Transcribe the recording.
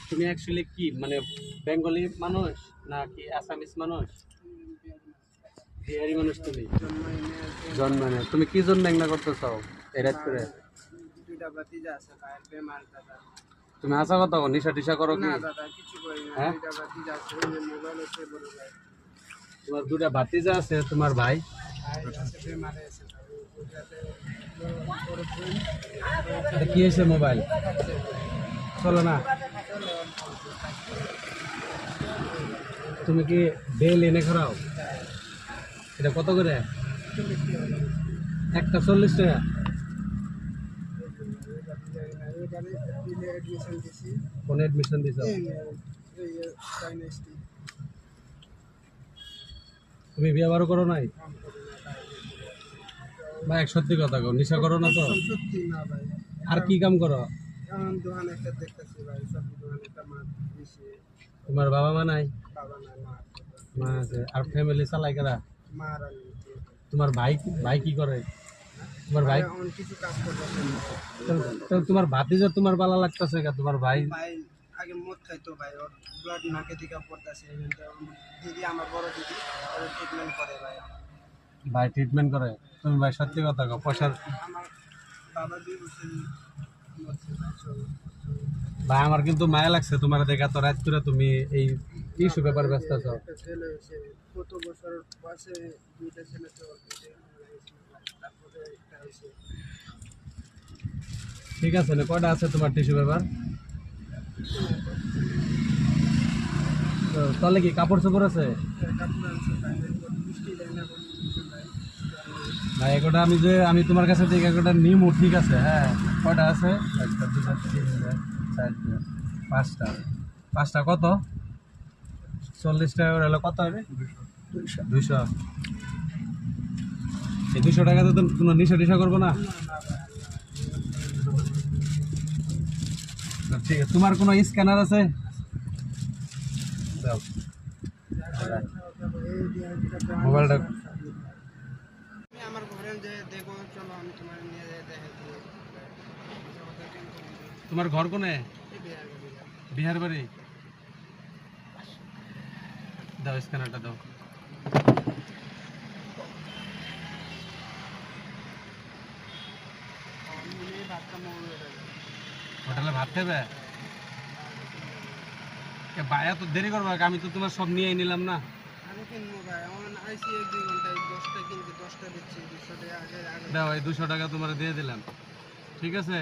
তুমি অ্যাকচুয়ালি কি মানে বেঙ্গলি মানুষ নাকি আসামিস মানুষ? বিহারি মানুষ তুমি? জন্ম নেই তুমি কি জন্য মেঘনা করতে চাও এই রাত করে? তুমি আসা কথা নিশা টিশা করো কি? হ্যাঁ তোমার দুটা ভাতিজা আছে তোমার ভাই কি হয়েছে মোবাইল চলো না? তুমি কি বেল এনে খাও? এটা কত করে? একটা 40 টাকা। কোন এডমিশন দিছ? তুমি বিয়ে বারো করো নাই? ভাই সত্যি কথা কও, নিশা করো না তো? আর কি কাম করো? তোমার বাবা মা নাই? মা আছে। আর ফ্যামিলি চালাই কারা? তোমার ভাই ভাই কি করে? তোমার ভাই তোমার ভাতিজা তোমার ভালো লাগতেছে কা? তোমার ভাই আগে মদ খাইতো ভাই, ওর ব্লাড নাকে দিকে পড়তেছে। দিদি আমার বড় দিদি ওর ট্রিটমেন্ট করে ভাই। ভাই ট্রিটমেন্ট করে? তুমি ভাই সত্যি কথা কও, পয়সার আমার বাবা 2 বছর মরছে ভাই। ভাই আমার কিন্তু মায়া লাগছে তোমার দেখা, তো রাত করে তুমি এই ইস্যু ব্যাপার ব্যস্ত আছো। ছেলে হয়েছে কত বছর পাশে, 2টা ছেলে তো তারপরে একটা হয়েছে। ঠিক আছে না, কয়টা আছে তোমার টিস্যু পেপার? তাহলে কি কাপড় চোপড় আছে? ভাই এগুলো আমি তোমার কাছে থেকে এগুলো নিমু, ঠিক আছে? হ্যাঁ কয়টা আছে? 1 2 3 4 5টা। 5টা কত? 40 টাকা করে হলে কত হবে? 200। এই 200 টাকাতে তো কোনো নিশা টিশা করবো না? ঠিক আছে, তোমার কোনো স্ক্যানার আছে? দাও মোবাইলটা। আমার ঘরে যে দেখো, চলো আমি তোমার নিয়ে দেখাই। তোমার ঘর কোনে? বিহার বাড়ি? দাও স্ক্যানারটা দাও। হোটেলে ভাত খাবে? ভাইয়া তো দেরি করবো, আমি তো তোমার সব নিয়ে নিলাম না। আমি কিনবো ভাই, আমার আইসি 1-2 ঘন্টায় 10টা কিনতে 10টা দিচ্ছি 200 টাকা আগে। দাও এই 200 টাকা তোমার দিয়ে দিলাম, ঠিক আছে?